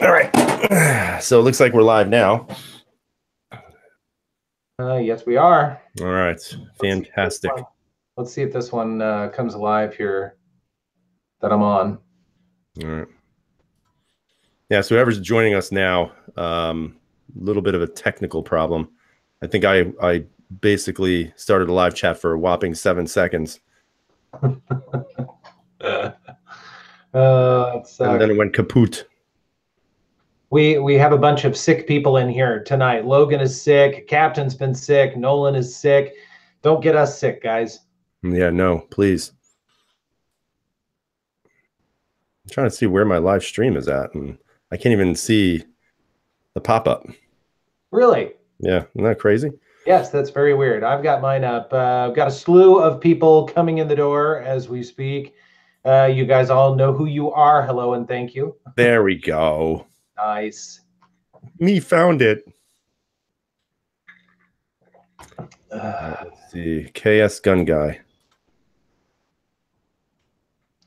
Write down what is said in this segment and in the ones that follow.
All right. So it looks like we're live now. Yes, we are. All right. Fantastic. Let's see if this one comes alive here that I'm on. All right. Yeah, so whoever's joining us now, a little bit of a technical problem. I think I basically started a live chat for a whopping 7 seconds. And then it went kaput. We have a bunch of sick people in here tonight. Logan is sick. Captain's been sick. Nolan is sick. Don't get us sick, guys. Yeah, no, please. I'm trying to see where my live stream is at, and I can't even see the pop-up. Really? Yeah, isn't that crazy? Yes, that's very weird. I've got mine up. I've got a slew of people coming in the door as we speak. You guys all know who you are. Hello and thank you. There we go. Nice. Me found it. Let's see. KS Gun Guy.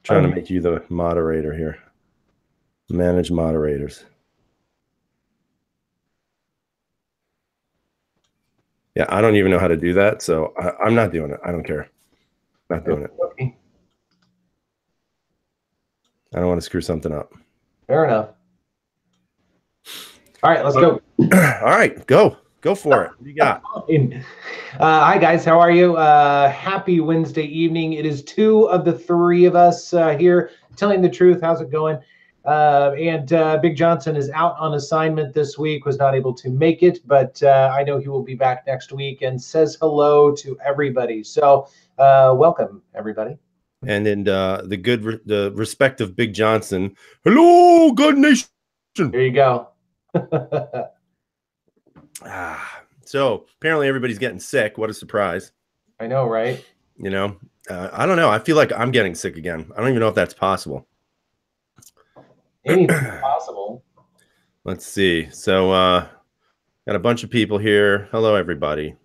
Trying to make you the moderator here. Manage moderators. Yeah, I don't even know how to do that, so I'm not doing it. I don't care. Not doing it. Okay. I don't want to screw something up. Fair enough. All right, let's go. All right, go for it. What do you got? Hi guys, how are you? Happy Wednesday evening. It is 2 of the 3 of us here telling the truth. How's it going? Big Johnson is out on assignment this week, was not able to make it, but I know he will be back next week and says hello to everybody. So welcome everybody. And in the respect of Big Johnson, hello, Gun Nation. There you go. So apparently everybody's getting sick. What a surprise. I know, right? You know, I don't know. I feel like I'm getting sick again. I don't even know if that's possible. Anything's possible. Let's see. So got a bunch of people here. Hello, everybody.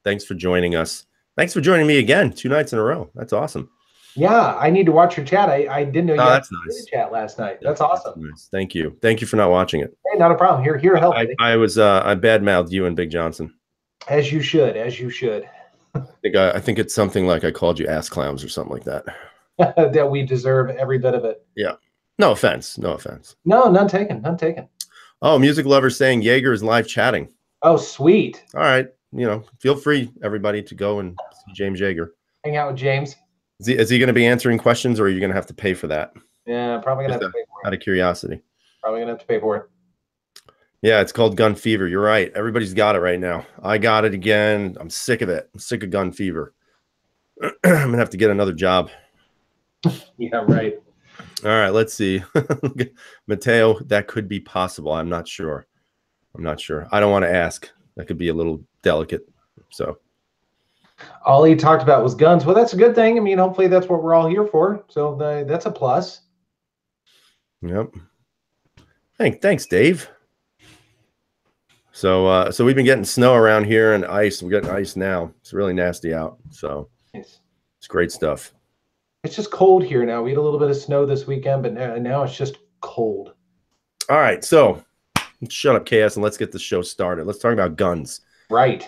Thanks for joining us. Thanks for joining me again 2 nights in a row. That's awesome. Yeah, I need to watch your chat. I didn't know you had that's nice. Chat last night. That's awesome. That's nice. Thank you. Thank you for not watching it. Hey, not a problem. Here to help. I was I badmouthed you and Big Johnson. As you should. As you should. I think it's something like I called you ass clowns or something like that. That we deserve every bit of it. Yeah. No offense. No offense. No, none taken. None taken. Oh, music lovers saying Jaeger is live chatting. Oh, sweet. All right. You know, feel free, everybody, to go and see James Jaeger. Hang out with James. Is he going to be answering questions, or are you going to have to pay for that? Yeah, probably going to have to pay for it. Out of curiosity. Probably going to have to pay for it. Yeah, it's called gun fever. You're right. Everybody's got it right now. I got it again. I'm sick of it. I'm sick of gun fever. I'm going to have to get another job. Yeah, right. All right, let's see. Mateo, that could be possible. I'm not sure. I don't want to ask. That could be a little delicate. So all he talked about was guns. Well, that's a good thing. I mean, hopefully that's what we're all here for. So that's a plus. Yep. Thanks, Dave. So we've been getting snow around here and ice. We're getting ice now. It's really nasty out. So nice. It's great stuff. It's just cold here now. We had a little bit of snow this weekend, but now it's just cold. All right, so shut up, KS, and let's get the show started. Let's talk about guns. Right.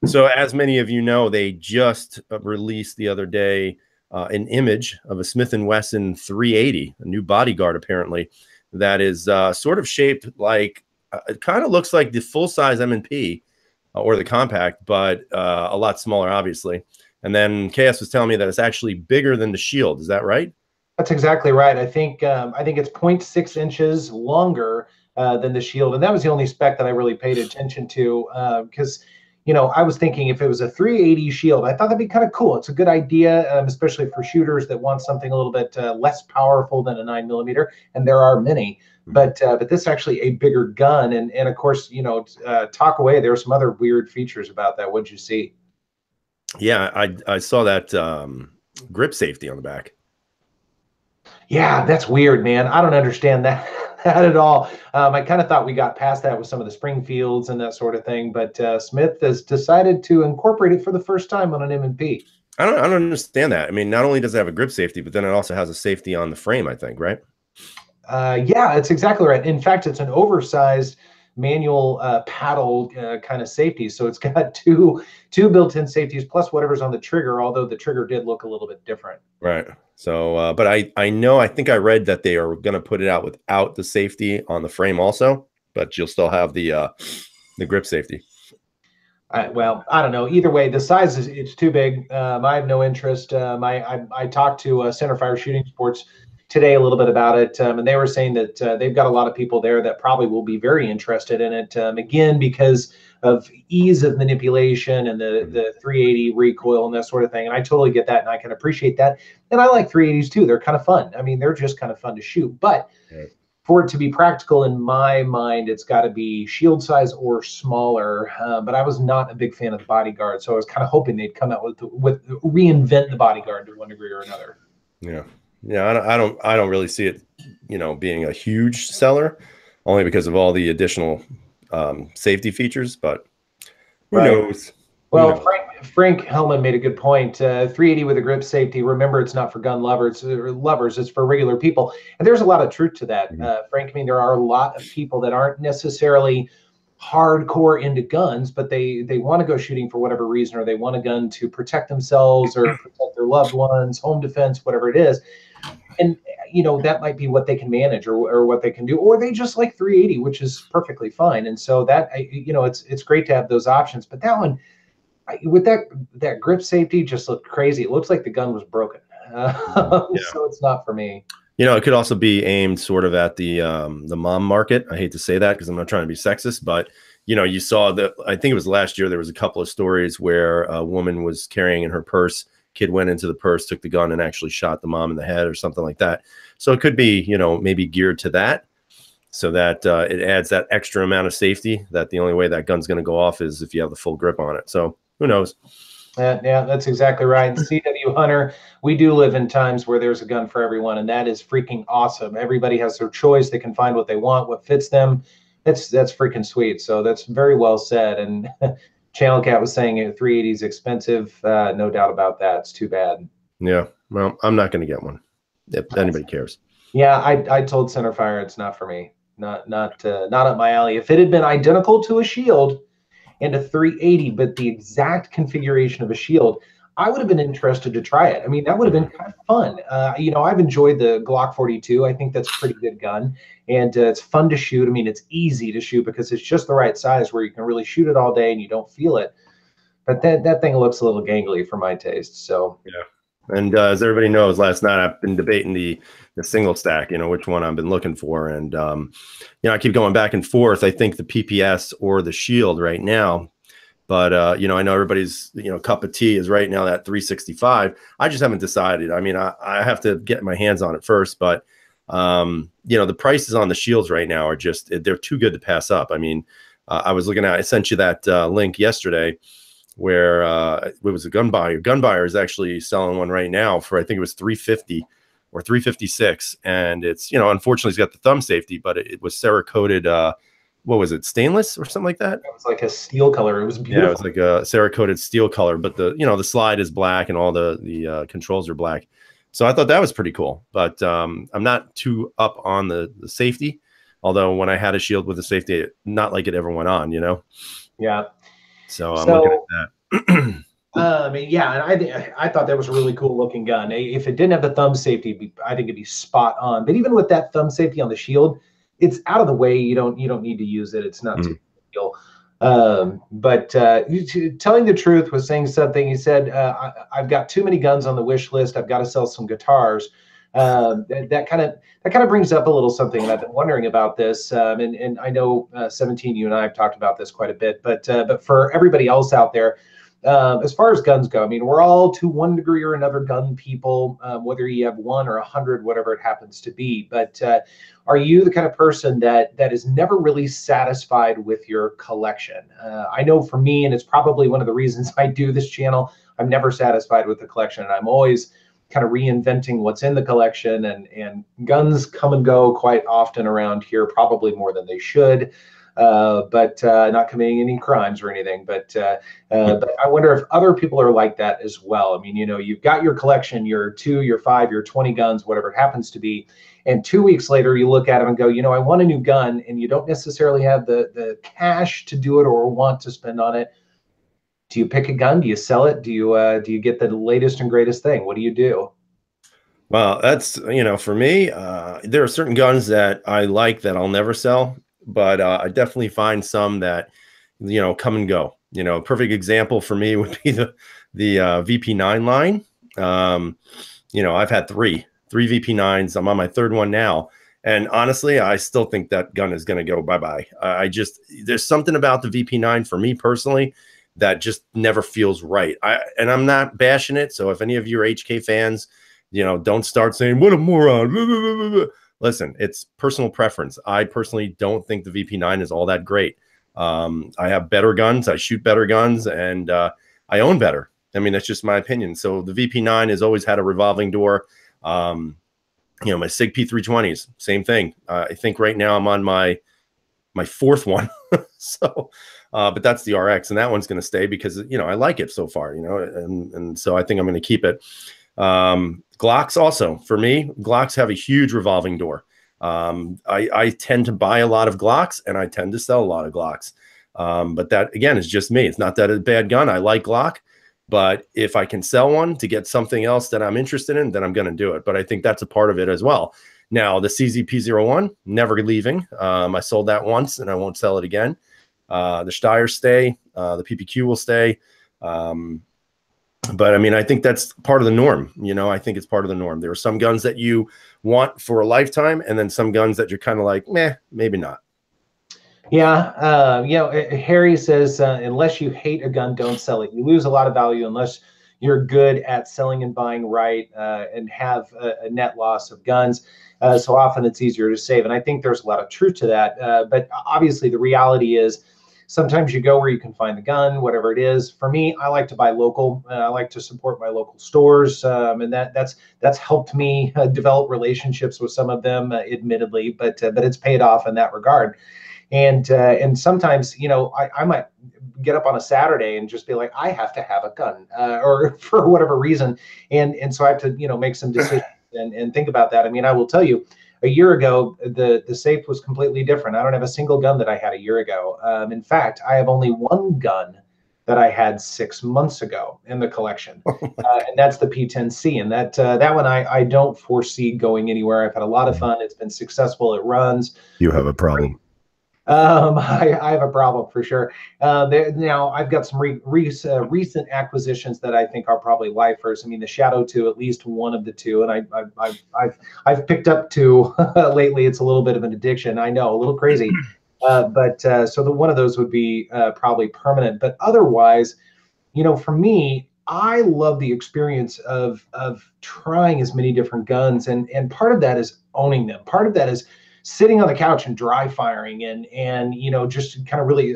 So as many of you know, they just released the other day an image of a Smith & Wesson 380, a new bodyguard apparently, that is sort of shaped like, it kind of looks like the full-size M&P or the compact, but a lot smaller, obviously. And then KS was telling me that it's actually bigger than the Shield. Is that right? That's exactly right. I think it's 0.6 inches longer than the Shield, and that was the only spec that I really paid attention to because I was thinking if it was a 380 Shield, I thought that'd be kind of cool. It's a good idea, especially for shooters that want something a little bit less powerful than a 9mm, and there are many. But this is actually a bigger gun, and of course, talk away. There were some other weird features about that. What'd you see? Yeah, I saw that grip safety on the back. Yeah, that's weird, man. I don't understand that at all. I kind of thought we got past that with some of the Springfields and that sort of thing, but Smith has decided to incorporate it for the first time on an M&P. I don't understand that. I mean, not only does it have a grip safety, but then it also has a safety on the frame, I think, right? Yeah, that's exactly right. In fact, it's an oversized manual paddle kind of safety. So it's got two built-in safeties plus whatever's on the trigger, although the trigger did look a little bit different. Right. So, but I know, I think I read that they are going to put it out without the safety on the frame also, but you'll still have the grip safety. Well, I don't know. Either way, the size is it's too big. I have no interest. I talked to Centerfire Shooting Sports today a little bit about it, and they were saying that they've got a lot of people there that probably will be very interested in it. Again, because of ease of manipulation and the 380 recoil and that sort of thing. And I totally get that, and I can appreciate that. And I like 380s too. They're kind of fun. I mean, they're just kind of fun to shoot. But for it to be practical, in my mind, it's got to be shield size or smaller. But I was not a big fan of the bodyguard, so I was kind of hoping they'd come out with reinvent the bodyguard to one degree or another. Yeah, yeah. I don't really see it, being a huge seller, only because of all the additional safety features. But who knows? Well, Frank Hellman made a good point. 380 with a grip safety. Remember, it's not for gun lovers. It's for regular people. And there's a lot of truth to that, Frank. I mean, there are a lot of people that aren't necessarily hardcore into guns, but they want to go shooting for whatever reason, or they want a gun to protect themselves or protect their loved ones, home defense, whatever it is. And that might be what they can manage or what they can do, or they just like 380, which is perfectly fine. And so that it's great to have those options. But that one, with that grip safety, just looked crazy. It looks like the gun was broken. So it's not for me. It could also be aimed sort of at the mom market. I hate to say that because I'm not trying to be sexist, but you saw that. I think it was last year. There was a couple of stories where a woman was carrying in her purse. Kid went into the purse, took the gun, and actually shot the mom in the head or something like that. So it could be maybe geared to that, so that it adds that extra amount of safety. That the only way that gun's going to go off is if you have the full grip on it. So who knows? Yeah, that's exactly right. CW Hunter, we do live in times where there's a gun for everyone, and that is freaking awesome. Everybody has their choice. They can find what they want, what fits them. That's freaking sweet. So that's very well said. And Channel Cat was saying 380 is expensive. No doubt about that. It's too bad. Yeah. Well, I'm not going to get one if anybody cares. Yeah, I told Centerfire it's not for me. Not up my alley. If it had been identical to a shield and a 380, but the exact configuration of a shield, I would have been interested to try it. I mean, that would have been kind of fun. I've enjoyed the Glock 42. I think that's a pretty good gun, and it's fun to shoot. I mean, it's easy to shoot because it's just the right size where you can really shoot it all day and you don't feel it. But that thing looks a little gangly for my taste. So yeah. And as everybody knows, last night I've been debating the single stack, which one I've been looking for. And, I keep going back and forth. I think the PPS or the shield right now. But, I know everybody's, cup of tea is right now that 365. I just haven't decided. I mean, I have to get my hands on it first. But, the prices on the shields right now are just, they're too good to pass up. I mean, I was looking at, I sent you that link yesterday, where it was a gun buyer. Gun buyer is actually selling one right now for, I think it was $350 or $356, and it's unfortunately it's got the thumb safety, but it was Cerakoted. What was it, stainless or something like that? It was like a steel color. It was beautiful. Yeah, it was like a Cerakoted steel color, but the slide is black and all the controls are black. So I thought that was pretty cool, but I'm not too up on the safety. Although when I had a shield with the safety, not like it ever went on, Yeah. So I'm looking at that. Yeah, and I thought that was a really cool looking gun. If it didn't have the thumb safety, I think it'd be spot on. But even with that thumb safety on the shield, it's out of the way. You don't need to use it. It's not too big a deal. But telling the truth was saying something. He said, "I've got too many guns on the wish list. I've got to sell some guitars." That kind of brings up a little something, and I've been wondering about this. And I know 17, you and I have talked about this quite a bit. But for everybody else out there, as far as guns go, I mean, we're all to one degree or another gun people, whether you have 1 or 100, whatever it happens to be. But are you the kind of person that is never really satisfied with your collection? I know for me, and it's probably one of the reasons I do this channel, I'm never satisfied with the collection, and I'm always kind of reinventing what's in the collection, and guns come and go quite often around here, probably more than they should. but not committing any crimes or anything. But I wonder if other people are like that as well. I mean, you know, you've got your collection, your 2, your 5, your 20 guns, whatever it happens to be. And 2 weeks later, you look at them and go, you know, I want a new gun, and you don't necessarily have the cash to do it or want to spend on it. Do you pick a gun? Do you sell it? Do you get the latest and greatest thing? What do you do? Well, that's, you know, for me, there are certain guns that I like that I'll never sell, but I definitely find some that, you know, come and go. You know, a perfect example for me would be the VP9 line. You know, I've had three VP9s. I'm on my third one now. And honestly, I still think that gun is going to go bye-bye. There's something about the VP9 for me personally that just never feels right. And I'm not bashing it. So if any of you are HK fans, you know, don't start saying, what a moron. Listen, it's personal preference. I personally don't think the VP9 is all that great. I have better guns. I shoot better guns, and I own better. I mean, that's just my opinion. So the VP9 has always had a revolving door. You know, my SIG P320s, same thing. I think right now I'm on my fourth one. So, but that's the RX, and that one's going to stay because, you know, I like it so far, you know, and so I think I'm going to keep it. Glocks also, for me, Glocks have a huge revolving door. I tend to buy a lot of Glocks, and I tend to sell a lot of Glocks. But that, again, is just me. It's not that a bad gun. I like Glock, but if I can sell one to get something else that I'm interested in, then I'm going to do it. But I think that's a part of it as well. Now, the CZP-01, never leaving. I sold that once, and I won't sell it again. The Steyrs stay. The PPQ will stay. But I mean, I think that's part of the norm. You know, I think it's part of the norm. There are some guns that you want for a lifetime, and then some guns that you're kind of like, meh, maybe not. Yeah. You know, Harry says, unless you hate a gun, don't sell it. You lose a lot of value unless you're good at selling and buying right, and have a net loss of guns. So often it's easier to save. And I think there's a lot of truth to that. But obviously the reality is, sometimes you go where you can find the gun, whatever it is. For me, I like to buy local. I like to support my local stores, and that's helped me develop relationships with some of them, admittedly, but it's paid off in that regard. And sometimes, you know, I might get up on a Saturday and just be like, I have to have a gun, or for whatever reason, and so I have to, you know, make some decisions and think about that. I mean, I will tell you, a year ago, the safe was completely different. I don't have a single gun that I had a year ago. In fact, I have only one gun that I had 6 months ago in the collection, and that's the P10C. And that one I don't foresee going anywhere. I've had a lot of fun. It's been successful. It runs. You have a problem. I have a problem for sure. Now I've got some recent acquisitions that I think are probably lifers. I mean, the Shadow 2, at least one of the two, and I've picked up 2 lately. It's a little bit of an addiction. I know, a little crazy, but so one of those would be probably permanent. But otherwise, you know, for me, I love the experience of trying as many different guns, and part of that is owning them. Part of that is sitting on the couch and dry firing, and you know, just kind of really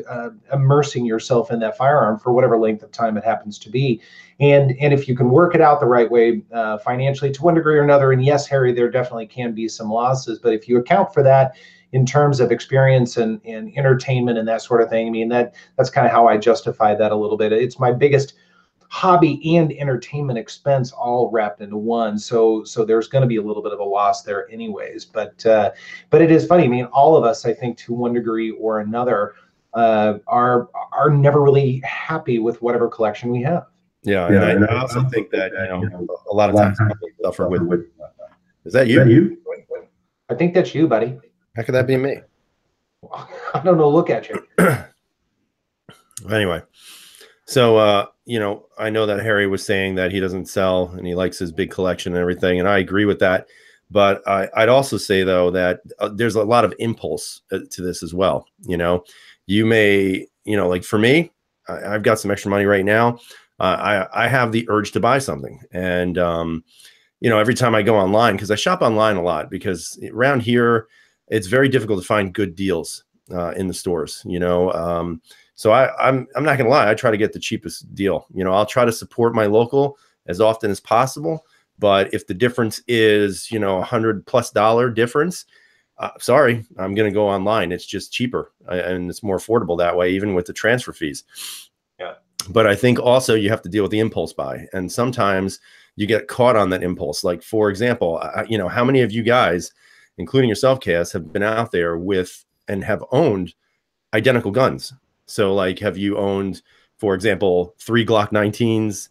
immersing yourself in that firearm for whatever length of time it happens to be. And if you can work it out the right way, financially to one degree or another, and yes, Harry, there definitely can be some losses, but if you account for that in terms of experience and entertainment and that sort of thing, I mean, that's kind of how I justify that a little bit. It's my biggest hobby and entertainment expense all wrapped into one. So there's going to be a little bit of a loss there anyways. But it is funny. I mean, all of us, I think, to one degree or another, are never really happy with whatever collection we have. Yeah, and I also think that, you know, a lot of times people suffer with. Is that you? I think that's you, buddy. How could that be me? I don't know. Look at you. Anyway. So, you know, I know that Harry was saying that he doesn't sell and he likes his big collection and everything, and I agree with that. But I'd also say, though, that there's a lot of impulse to this as well. You know, you may, you know, like for me, I've got some extra money right now. I have the urge to buy something. And, you know, every time I go online, because I shop online a lot, because around here, it's very difficult to find good deals in the stores, you know. So I'm not going to lie. I try to get the cheapest deal. You know, I'll try to support my local as often as possible. But if the difference is, you know, $100+ difference, sorry, I'm going to go online. It's just cheaper and it's more affordable that way, even with the transfer fees. Yeah. But I think also you have to deal with the impulse buy. And sometimes you get caught on that impulse. Like, for example, you know, how many of you guys, including yourself, Cass, have been out there with and have owned identical guns? So like, have you owned, for example, 3 Glock 19s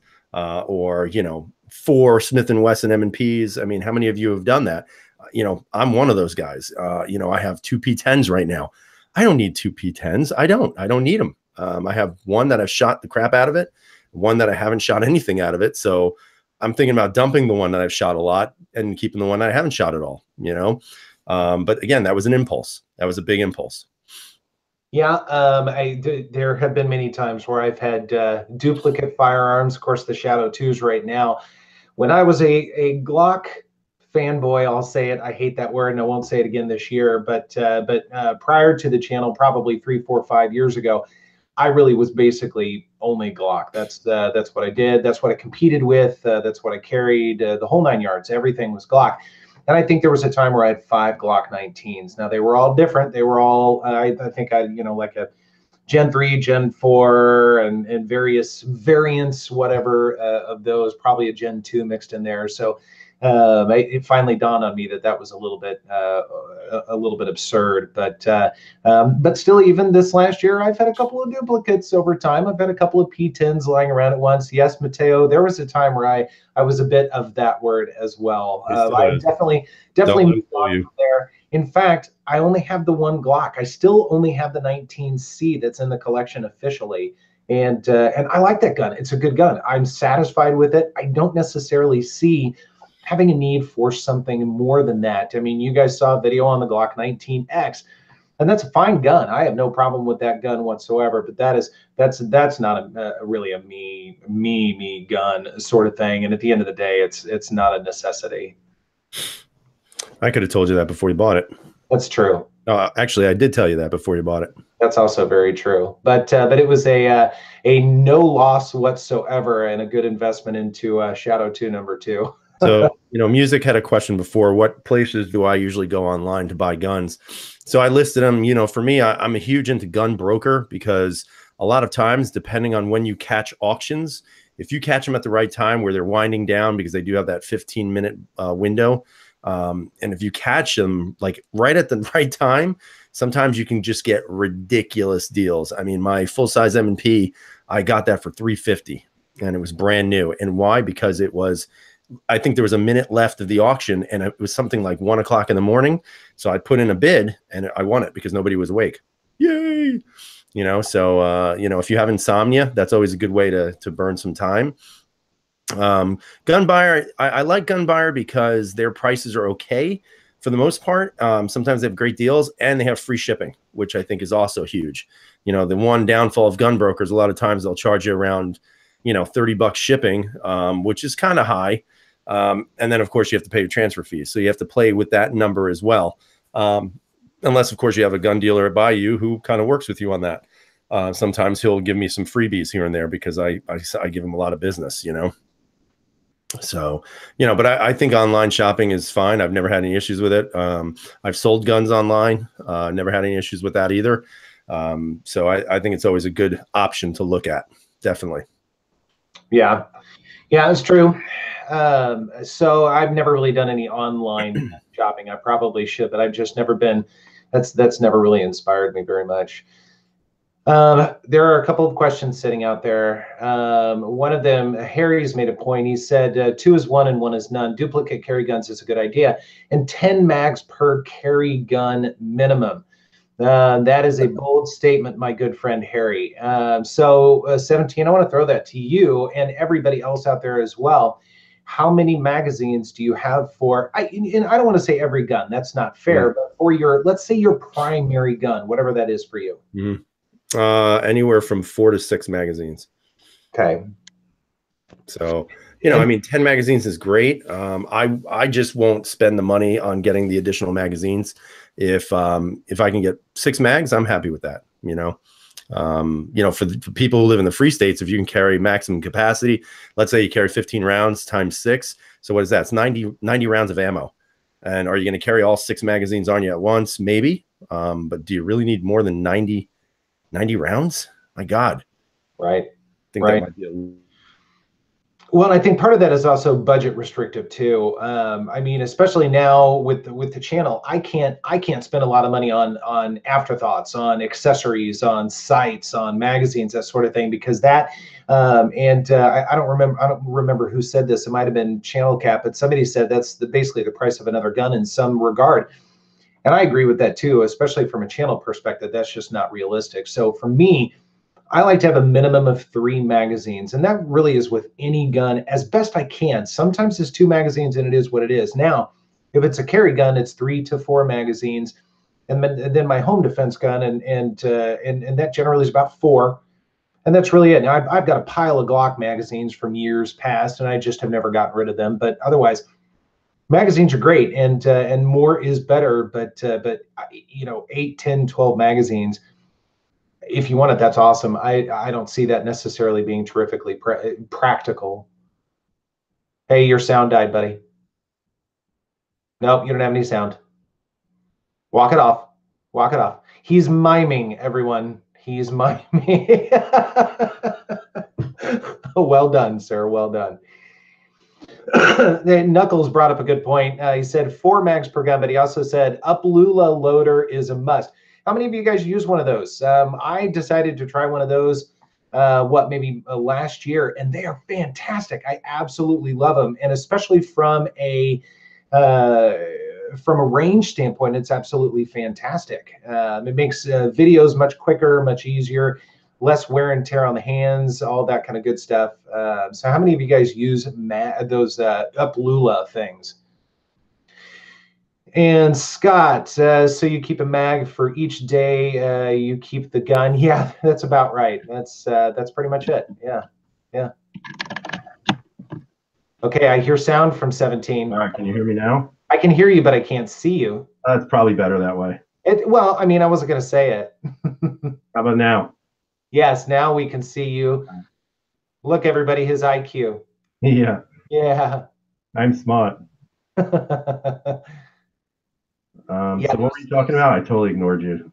or, you know, 4 Smith & Wesson M&Ps? I mean, how many of you have done that? You know, I'm one of those guys. You know, I have 2 P10s right now. I don't need 2 P10s. I don't need them. I have one that I've shot the crap out of it, one that I haven't shot anything out of it. So I'm thinking about dumping the one that I've shot a lot and keeping the one that I haven't shot at all, you know? But again, that was an impulse. That was a big impulse. Yeah, there have been many times where I've had duplicate firearms. Of course, the Shadow 2s right now. When I was a Glock fanboy, I'll say it. I hate that word, and I won't say it again this year. But prior to the channel, probably 3, 4, 5 years ago, I really was basically only Glock. That's what I did. That's what I competed with. That's what I carried. The whole 9 yards. Everything was Glock. And I think there was a time where I had 5 Glock 19s. Now they were all different. They were all, I think I, you know, like a Gen 3, Gen 4, and various variants, whatever, of those, probably a Gen 2 mixed in there. So it finally dawned on me that was a little bit absurd. But still, even this last year, I've had a couple of duplicates over time. I've had a couple of P10s lying around at once. Yes, Mateo, there was a time where I was a bit of that word as well. I definitely moved on from there. In fact, I only have the 1 Glock. I still only have the 19C that's in the collection officially. And I like that gun. It's a good gun. I'm satisfied with it. I don't necessarily see having a need for something more than that. I mean, you guys saw a video on the Glock 19X, and that's a fine gun. I have no problem with that gun whatsoever. But that's not really a me gun sort of thing. And at the end of the day, it's not a necessity. I could have told you that before you bought it. That's true. Actually, I did tell you that before you bought it. That's also very true. But it was a no loss whatsoever and a good investment into Shadow 2 number 2. So, you know, Music had a question before, what places do I usually go online to buy guns? So I listed them. You know, for me, I'm a huge into gun broker, because a lot of times, depending on when you catch auctions, if you catch them at the right time where they're winding down, because they do have that 15-minute window, and if you catch them like right at the right time, sometimes you can just get ridiculous deals. I mean, my full-size M&P, I got that for $350, and it was brand new. And why? Because it was, I think there was a minute left of the auction, and it was something like 1 o'clock in the morning. So I put in a bid and I won it because nobody was awake. Yay. You know, so, you know, if you have insomnia, that's always a good way to burn some time. Gun Buyer, I like Gun Buyer because their prices are okay for the most part. Sometimes they have great deals, and they have free shipping, which I think is also huge. You know, the one downfall of gun brokers, a lot of times they'll charge you around, you know, $30 shipping, which is kind of high. And then, of course, you have to pay your transfer fees. So you have to play with that number as well. Unless, of course, you have a gun dealer by you who kind of works with you on that. Sometimes he'll give me some freebies here and there because I give him a lot of business, you know. So, you know, but I think online shopping is fine. I've never had any issues with it. I've sold guns online. Never had any issues with that either. So I think it's always a good option to look at. Definitely. Yeah, it's true. So I've never really done any online shopping. I probably should, but I've just never been, that's never really inspired me very much. There are a couple of questions sitting out there. One of them, Harry's made a point. He said 2 is 1 and 1 is none. Duplicate carry guns is a good idea. And 10 mags per carry gun minimum. That is a bold statement, my good friend Harry. So 17, I want to throw that to you and everybody else out there as well. How many magazines do you have for, and I don't want to say every gun, that's not fair, but for your, let's say your primary gun, whatever that is for you. Anywhere from 4 to 6 magazines. Okay. So, you know, I mean, 10 magazines is great. I just won't spend the money on getting the additional magazines. If I can get 6 mags, I'm happy with that. You know, for people who live in the free states, if you can carry maximum capacity, let's say you carry 15 rounds times 6. So what is that? It's 90 rounds of ammo. And are you going to carry all 6 magazines on you at once? Maybe. But do you really need more than 90 rounds? My God. Right. I think right. that might be a... Well, I think part of that is also budget restrictive too. I mean, especially now with the channel, I can't spend a lot of money on afterthoughts, on accessories, on sites, on magazines, that sort of thing, because that I don't remember who said this. It might have been Channel Cap, but somebody said that's basically the price of another gun in some regard. And I agree with that too, especially from a channel perspective. That's just not realistic. So for me, I like to have a minimum of 3 magazines, and that really is with any gun as best I can. Sometimes it's 2 magazines and it is what it is. Now, if it's a carry gun, it's 3 to 4 magazines, and then my home defense gun, and that generally is about 4, and that's really it. Now, I've got a pile of Glock magazines from years past, and I just have never gotten rid of them. But otherwise, magazines are great, and more is better. But 8, 10, 12 magazines, if you want it, that's awesome. I don't see that necessarily being terrifically practical. Hey, your sound died, buddy. Nope, you don't have any sound. Walk it off. Walk it off. He's miming, everyone. He's miming. Well done, sir. Well done. Knuckles brought up a good point. He said 4 mags per gun, but he also said Uplula loader is a must. How many of you guys use one of those? I decided to try one of those, maybe last year, and they are fantastic. I absolutely love them, and especially from a range standpoint, it's absolutely fantastic. It makes videos much quicker, much easier, less wear and tear on the hands, all that kind of good stuff. So how many of you guys use those Uplula things? And Scott says, so you keep a mag for each day you keep the gun. Yeah, that's about right. That's pretty much it. Yeah. Okay, I hear sound from 17. All right, can you hear me now? I can hear you, but I can't see you. That's probably better that way. Well, I mean, I wasn't going to say it. How about now? Yes, now we can see you. Look, everybody, his IQ. Yeah. Yeah. I'm smart. So what were you talking about? I totally ignored you.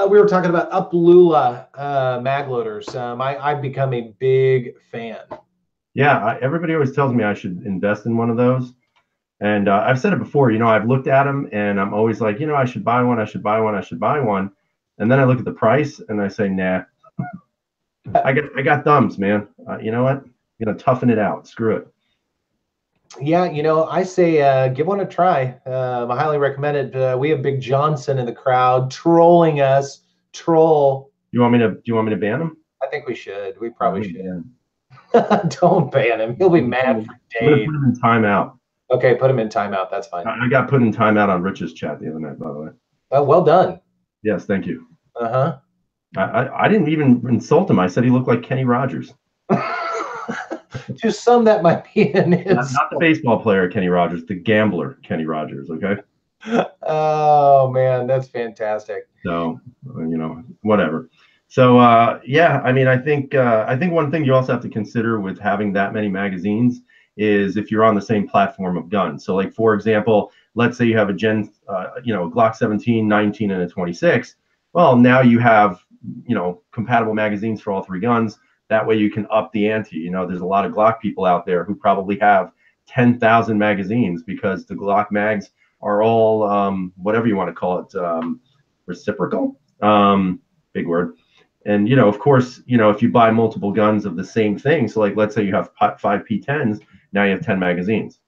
We were talking about Uplula mag loaders. I've become a big fan. Yeah, everybody always tells me I should invest in one of those. And I've said it before, I've looked at them and I'm always like, I should buy one, I should buy one, I should buy one. And then I look at the price and I say, nah, I got thumbs, man. You know what? I'm going to toughen it out. Screw it. Yeah, I say give one a try. I highly recommend it. We have Big Johnson in the crowd trolling us. Troll. Do you want me to ban him? I think we should. We probably should. Don't ban him. He'll be mad for days. I'm going to put him in timeout. Okay, put him in timeout. That's fine. I got put in timeout on Rich's chat the other night, by the way. Well done. Yes, thank you. Uh-huh. I didn't even insult him. I said he looked like Kenny Rogers. To some, that might be an insult. Not the baseball player Kenny Rogers, the gambler Kenny Rogers. Okay. Oh man, that's fantastic. So whatever. So yeah, I mean, I think one thing you also have to consider with having that many magazines is if you're on the same platform of guns. So like, for example, let's say you have a Glock 17, 19, and a 26. Well, now you have, compatible magazines for all 3 guns. That way you can up the ante. There's a lot of Glock people out there who probably have 10,000 magazines because the Glock mags are all, whatever you want to call it, reciprocal, big word. And, of course, if you buy multiple guns of the same thing, so like, let's say you have 5 P10s, now you have 10 magazines,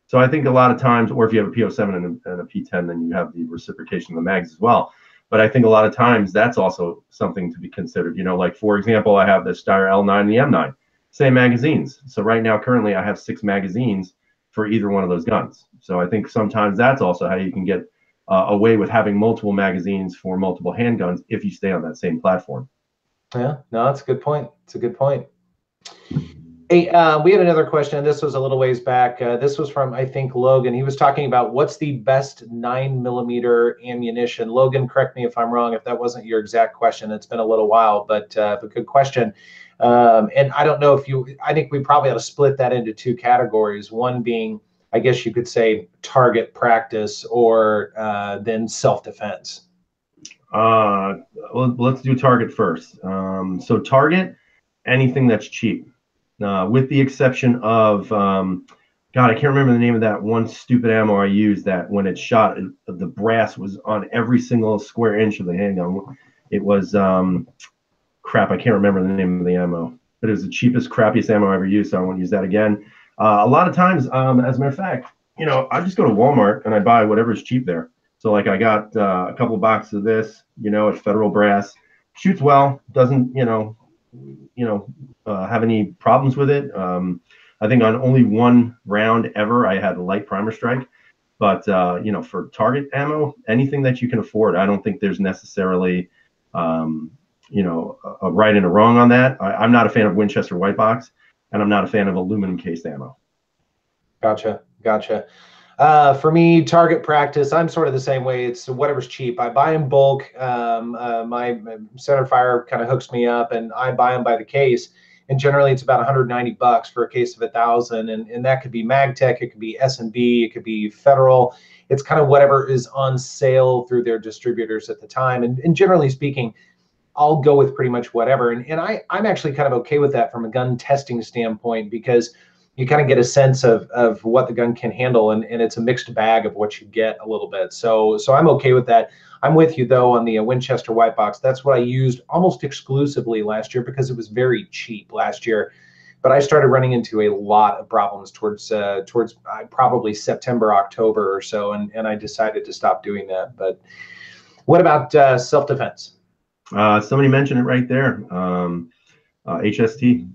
So I think a lot of times, or if you have a P07 and a P10, then you have the reciprocation of the mags as well. But I think a lot of times that's also something to be considered. Like, for example, I have the Steyr L9 and the M9, same magazines. So right now, currently, I have 6 magazines for either one of those guns. So I think sometimes that's also how you can get away with having multiple magazines for multiple handguns if you stay on that same platform. Yeah, no, that's a good point. It's a good point. Hey, we had another question. This was a little ways back. This was from, I think, Logan. He was talking about what's the best 9mm ammunition. Logan, correct me if I'm wrong, if that wasn't your exact question. It's been a little while, but good question. And I don't know if I think we probably ought to split that into 2 categories. One being, I guess you could say, target practice or then self-defense? Well, let's do target first. So target, anything that's cheap, with the exception of, God, I can't remember the name of that one stupid ammo I used that when it shot, the brass was on every single square inch of the handgun. It was, crap, I can't remember the name of the ammo, but it was the cheapest, crappiest ammo I ever used, so I won't use that again. A lot of times, as a matter of fact, I just go to Walmart and I buy whatever's cheap there. So like I got a couple of boxes of this, it's Federal brass, shoots well, doesn't, have any problems with it. I think on only one round ever, I had a light primer strike. But, for target ammo, anything that you can afford, I don't think there's necessarily, a right and a wrong on that. I'm not a fan of Winchester white box, and I'm not a fan of aluminum cased ammo. Gotcha. For me, target practice, I'm sort of the same way. It's whatever's cheap. I buy in bulk. My center fire kind of hooks me up, and I buy them by the case. And generally, it's about $190 for a case of 1,000, and that could be MagTech, it could be S&B, it could be Federal. It's kind of whatever is on sale through their distributors at the time. And generally speaking, I'll go with pretty much whatever. And I'm actually kind of okay with that from a gun testing standpoint, because you kind of get a sense of what the gun can handle, and it's a mixed bag of what you get a little bit. So I'm okay with that. I'm with you though on the Winchester white box. That's what I used almost exclusively last year because it was very cheap last year. But I started running into a lot of problems towards probably September, October or so, and I decided to stop doing that. But what about self-defense? Somebody mentioned it right there. HST,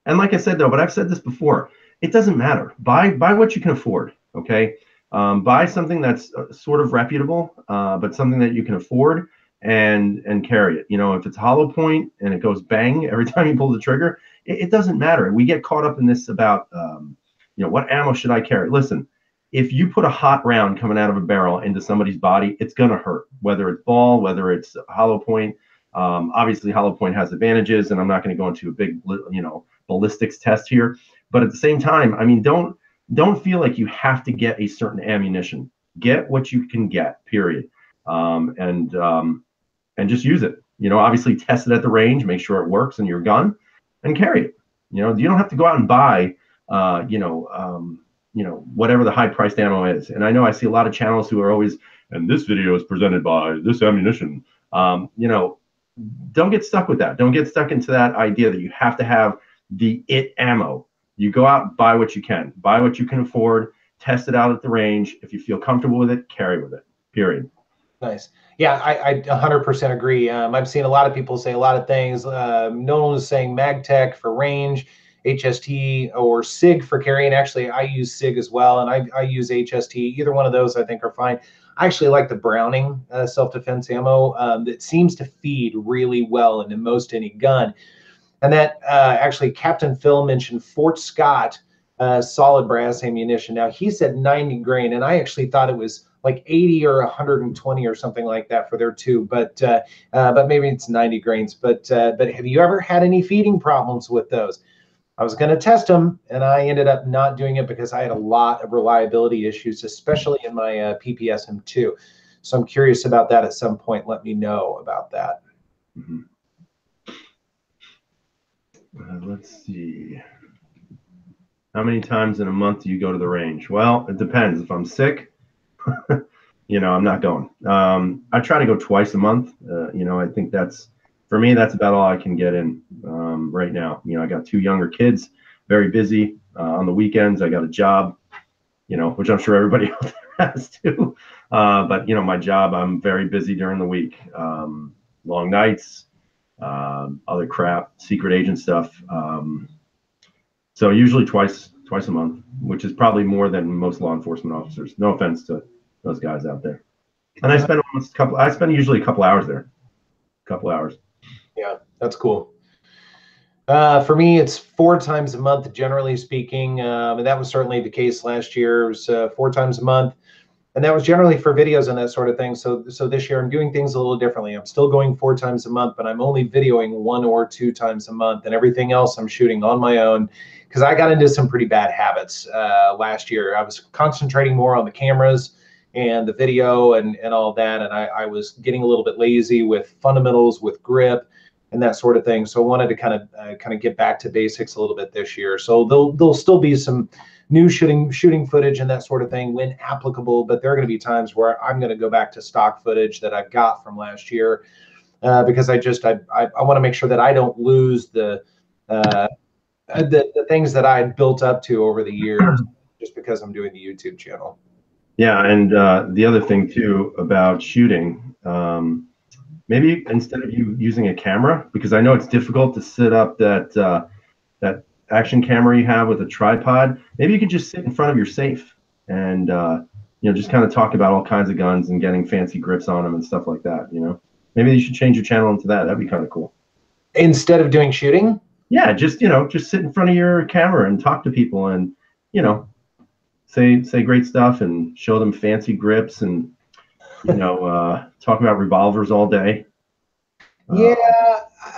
And like I said, though, but I've said this before, it doesn't matter. Buy what you can afford, okay? Buy something that's sort of reputable, but something that you can afford and carry it. If it's hollow point and it goes bang every time you pull the trigger, it doesn't matter. We get caught up in this about, what ammo should I carry? Listen, if you put a hot round coming out of a barrel into somebody's body, it's going to hurt, whether it's ball, whether it's hollow point. Obviously, hollow point has advantages, and I'm not going to go into a big, ballistics test here. But at the same time, I mean, don't feel like you have to get a certain ammunition. Get what you can get, period. And just use it. Obviously test it at the range, make sure it works in your gun, and carry it. You don't have to go out and buy, whatever the high-priced ammo is. And I know I see a lot of channels who are always, and this video is presented by this ammunition. Don't get stuck with that. Don't get stuck into that idea that you have to have the ammo. You go out and buy what you can. Buy what you can afford. Test it out at the range. If you feel comfortable with it, carry with it. Period. Nice. Yeah, I 100% agree. I've seen a lot of people say a lot of things. No one was saying MagTech for range, HST, or SIG for carrying. Actually, I use SIG as well, and I use HST. Either one of those I think are fine. I actually like the Browning self-defense ammo that seems to feed really well into most any gun. And that actually, Captain Phil mentioned Fort Scott solid brass ammunition. Now, he said 90 grain, and I actually thought it was like 80 or 120 or something like that for their tube, but maybe it's 90 grains. But have you ever had any feeding problems with those? I was going to test them, and I ended up not doing it because I had a lot of reliability issues, especially in my PPS M2. So I'm curious about that at some point. Let me know about that. Mm-hmm. Let's see. How many times in a month do you go to the range? Well, it depends. If I'm sick, I'm not going. I try to go twice a month. I think for me, that's about all I can get in right now. I got 2 younger kids, very busy on the weekends. I got a job, which I'm sure everybody else has too. But my job, I'm very busy during the week. Long nights, other crap, secret agent stuff. So usually twice a month, which is probably more than most law enforcement officers. No offense to those guys out there. And I spend usually a couple hours there. Yeah, that's cool. For me, it's 4 times a month, generally speaking. And that was certainly the case last year. It was 4 times a month. And that was generally for videos and that sort of thing. So this year I'm doing things a little differently. I'm still going 4 times a month, but I'm only videoing 1 or 2 times a month, and everything else I'm shooting on my own, because I got into some pretty bad habits last year. I was concentrating more on the cameras and the video and all that, and I was getting a little bit lazy with fundamentals, with grip, and that sort of thing. So I wanted to kind of get back to basics a little bit this year. So there'll still be some new shooting footage and that sort of thing when applicable, but there are going to be times where I'm going to go back to stock footage that I've got from last year, because I want to make sure that I don't lose the things that I had built up to over the years just because I'm doing the YouTube channel. Yeah, and the other thing too about shooting, maybe instead of you using a camera, because I know it's difficult to set up that that action camera you have with a tripod, maybe you could just sit in front of your safe and just kind of talk about all kinds of guns and getting fancy grips on them and stuff like that. Maybe you should change your channel into that. That'd be kind of cool. Instead of doing shooting? Yeah, just sit in front of your camera and talk to people and say great stuff and show them fancy grips and talk about revolvers all day. Yeah,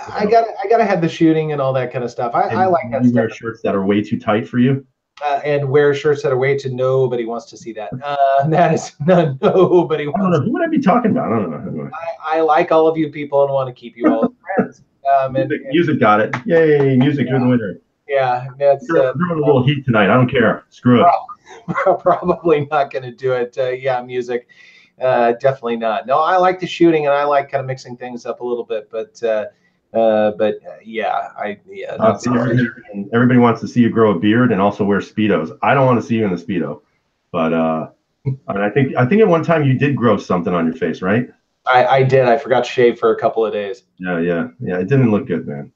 I gotta have the shooting and all that kind of stuff. I like that you stuff. Wear shirts that are way too tight for you. And wear shirts that are way too. Nobody wants to see that. That is nobody wants. I don't know who would I be talking about. I don't know. Anyway. I like all of you people and want to keep you all as friends. Music got it. Yay, music, you're the winner. Yeah, that's throwing a little heat tonight. I don't care. Screw it. Probably not going to do it. Yeah, music. Definitely not. No, I like the shooting and I like kind of mixing things up a little bit, but everybody wants to see you grow a beard and also wear Speedos. I don't want to see you in the Speedo, but I think at one time you did grow something on your face, right? I did. I forgot to shave for a couple of days. Yeah. It didn't look good, man.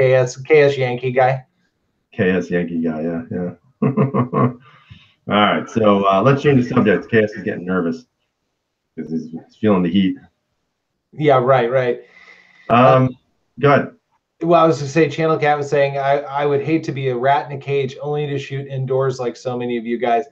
KS Yankee guy. KS Yankee guy. Yeah. All right, so let's change the subject. KS is getting nervous because he's feeling the heat. Yeah, right. Go ahead. Well, I was to say, Channel Cat was saying, I would hate to be a rat in a cage only to shoot indoors like so many of you guys.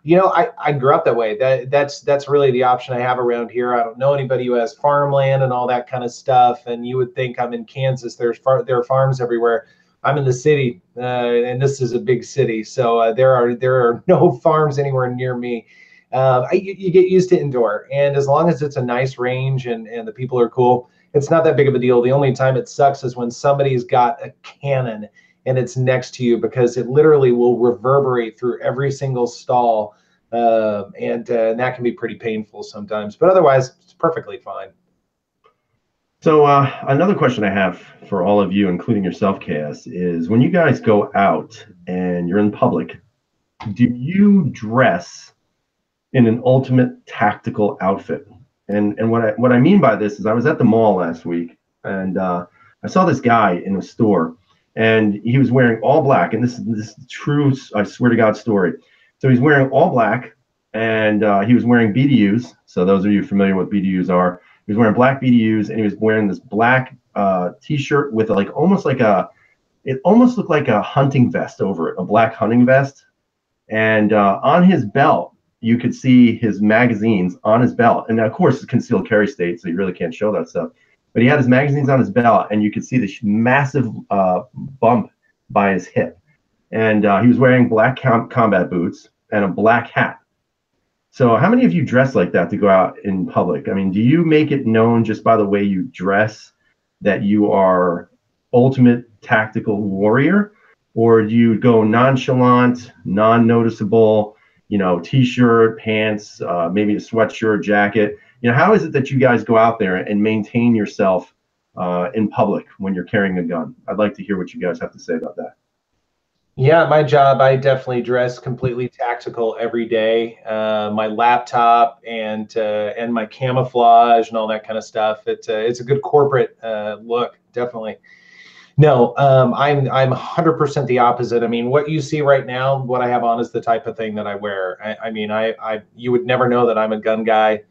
I grew up that way. That's really the option I have around here. I don't know anybody who has farmland and all that kind of stuff. And you would think I'm in Kansas. There are farms everywhere. I'm in the city, and this is a big city, so there are no farms anywhere near me. You get used to indoor, and as long as it's a nice range and the people are cool, it's not that big of a deal. The only time it sucks is when somebody's got a cannon and it's next to you, because it literally will reverberate through every single stall, and that can be pretty painful sometimes. But otherwise, it's perfectly fine. So another question I have for all of you, including yourself, KS, is when you guys go out and you're in public, do you dress in an ultimate tactical outfit? And what I mean by this is I was at the mall last week and I saw this guy in a store and he was wearing all black. And this is true, I swear to God, story. So he's wearing all black and he was wearing BDUs. So those of you familiar with BDUs are, he was wearing black BDUs and he was wearing this black t-shirt with it almost looked like a hunting vest over it, a black hunting vest. And on his belt, you could see his magazines on his belt. And of course, it's concealed carry state, so you really can't show that stuff. But he had his magazines on his belt and you could see this massive bump by his hip. And he was wearing black combat boots and a black hat. So how many of you dress like that to go out in public? I mean, do you make it known just by the way you dress that you are ultimate tactical warrior? Or do you go nonchalant, non-noticeable, t-shirt, pants, maybe a sweatshirt, jacket? How is it that you guys go out there and maintain yourself in public when you're carrying a gun? I'd like to hear what you guys have to say about that. Yeah, my job, I definitely dress completely tactical every day. My laptop and my camouflage and all that kind of stuff. It's a good corporate look, definitely. No, I'm 100% the opposite. I mean, what you see right now, what I have on is the type of thing that I wear. I mean, you would never know that I'm a gun guy.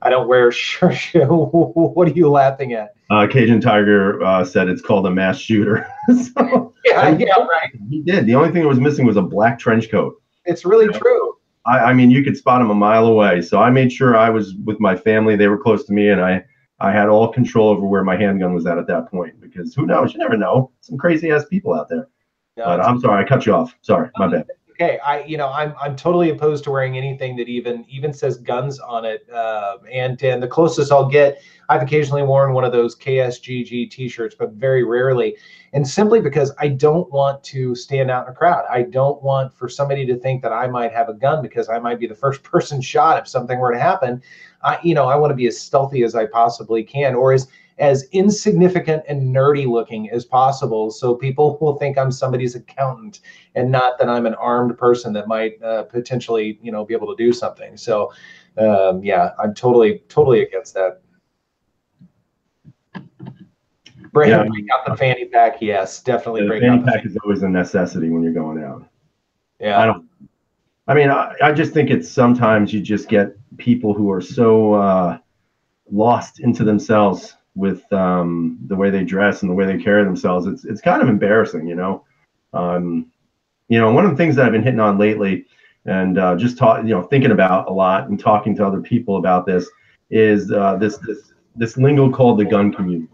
I don't wear shirt. What are you laughing at? Cajun Tiger said it's called a mass shooter. So, yeah, right. He did. The only thing that was missing was a black trench coat. It's really true. I mean, you could spot them a mile away. So I made sure I was with my family. They were close to me, and I had all control over where my handgun was at that point, because who knows? You never know. Some crazy ass people out there. No, But I'm sorry, I cut you off. Sorry, my bad. Okay, I'm totally opposed to wearing anything that even says guns on it. And the closest I'll get, I've occasionally worn one of those KSGG T-shirts, but very rarely. And simply because I don't want to stand out in a crowd. I don't want for somebody to think that I might have a gun because I might be the first person shot if something were to happen. I want to be as stealthy as I possibly can, or as insignificant and nerdy looking as possible, so people will think I'm somebody's accountant and not that I'm an armed person that might potentially, be able to do something. So, yeah, I'm totally against that. Break out the fanny pack. Yes, definitely. The fanny pack is always a necessity when you're going out. Yeah. I just think it's sometimes you just get people who are so lost into themselves with the way they dress and the way they carry themselves. It's kind of embarrassing, one of the things that I've been hitting on lately, and just thinking about a lot and talking to other people about this, is this lingo called the gun community.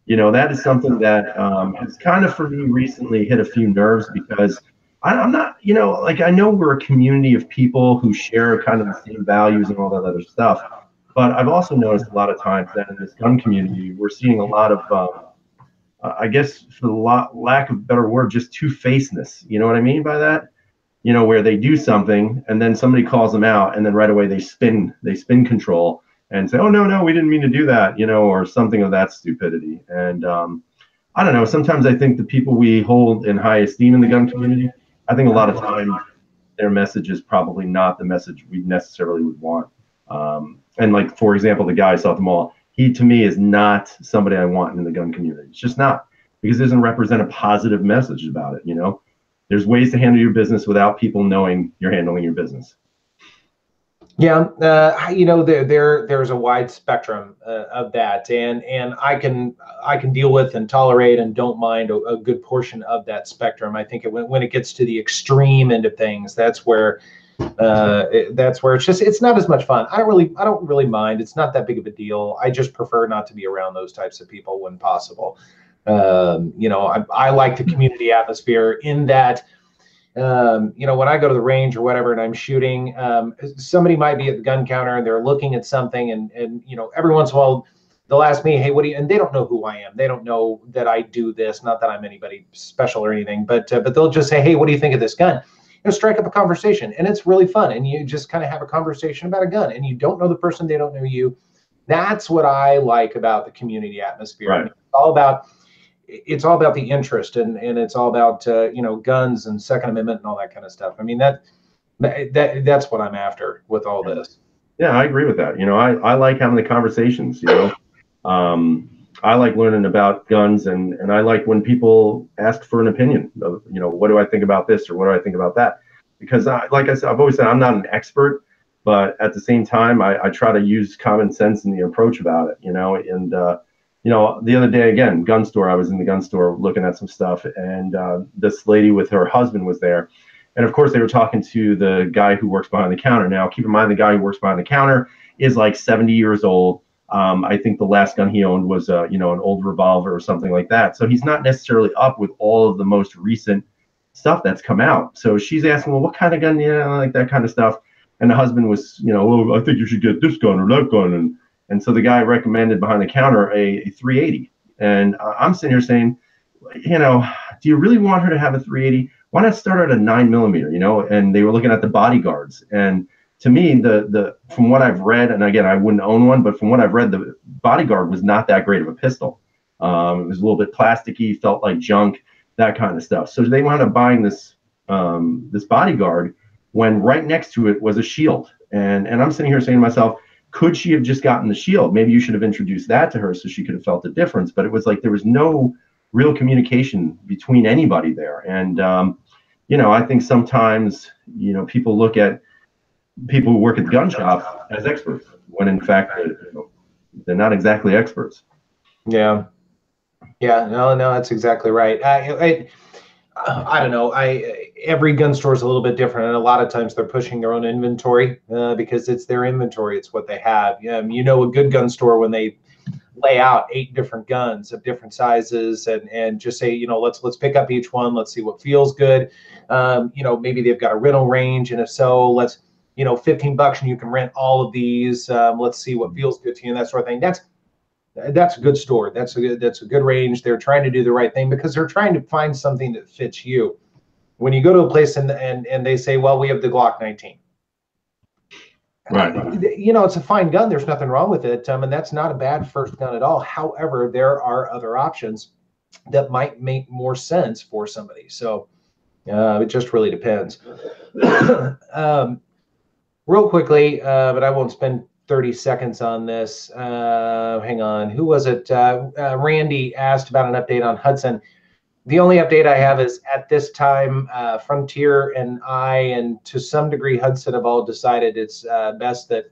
That is something that has kind of, for me, recently hit a few nerves, because I'm not, I know we're a community of people who share kind of the same values and all that other stuff. But I've also noticed a lot of times that in this gun community, we're seeing a lot of, I guess, for the lack of a better word, just two-facedness. You know what I mean by that? Where they do something and then somebody calls them out, and then right away they spin control and say, oh, no, we didn't mean to do that, or something of that stupidity. And I don't know. Sometimes I think the people we hold in high esteem in the gun community, I think a lot of times their message is probably not the message we necessarily would want. And like, for example, the guy I saw at the mall, he to me is not somebody I want in the gun community. It's just not, because it doesn't represent a positive message about it. There's ways to handle your business without people knowing you're handling your business. Yeah, there's a wide spectrum of that, and I can deal with and tolerate and don't mind a good portion of that spectrum. I think when it gets to the extreme end of things, that's where it's not as much fun. I don't really mind. It's not that big of a deal. I just prefer not to be around those types of people when possible. I like the community atmosphere in that, when I go to the range or whatever and I'm shooting, somebody might be at the gun counter and they're looking at something, and every once in a while they'll ask me, hey, what do you, and they don't know who I am. They don't know that I do this. Not that I'm anybody special or anything, but they'll just say, hey, what do you think of this gun? Strike up a conversation, and it's really fun. And you just kind of have a conversation about a gun, and you don't know the person, they don't know you. That's what I like about the community atmosphere. Right. It's all about the interest, and it's all about guns and Second Amendment and all that kind of stuff. I mean, that's what I'm after with all this. Yeah, I agree with that. I like having the conversations. I like learning about guns, and I like when people ask for an opinion of, what do I think about this, or what do I think about that? Because like I said, I've always said I'm not an expert, but at the same time, I try to use common sense in the approach about it, and the other day, again, gun store, I was in the gun store looking at some stuff, and this lady with her husband was there. And of course, they were talking to the guy who works behind the counter. Now, keep in mind, the guy who works behind the counter is like 70 years old. I think the last gun he owned was, an old revolver or something like that. So he's not necessarily up with all of the most recent stuff that's come out. So she's asking, well, what kind of gun, like that kind of stuff. And the husband was, well, I think you should get this gun or that gun. And so the guy recommended behind the counter a 380. And I'm sitting here saying, do you really want her to have a 380? Why not start at a 9mm, And they were looking at the bodyguards. And to me, the from what I've read, and again, I wouldn't own one, but from what I've read, the bodyguard was not that great of a pistol. It was a little bit plasticky, felt like junk, that kind of stuff. So they wound up buying this bodyguard when right next to it was a shield. And I'm sitting here saying to myself, could she have just gotten the shield? Maybe you should have introduced that to her so she could have felt the difference. But it was like there was no real communication between anybody there. And, I think sometimes, people look at people who work at the gun shop as experts, when in fact they're not exactly experts. Yeah. No, that's exactly right. I don't know. Every gun store is a little bit different, and a lot of times they're pushing their own inventory because it's their inventory. It's what they have. You know, a good gun store when they lay out 8 different guns of different sizes and just say, you know, let's pick up each one. Let's see what feels good. You know, maybe they've got a rental range, and if so, let's, you know, $15 and you can rent all of these. Let's see what feels good to you and that sort of thing. That's a good store. That's a good range. They're trying to do the right thing because they're trying to find something that fits you. When you go to a place and they say, well, we have the Glock 19. Right. You know, it's a fine gun. There's nothing wrong with it. And that's not a bad first gun at all. However, there are other options that might make more sense for somebody. So it just really depends. Real quickly, but I won't spend 30 seconds on this. Hang on. Who was it? Randy asked about an update on Hudson. The only update I have is at this time, Frontier and I, and to some degree Hudson, have all decided it's best that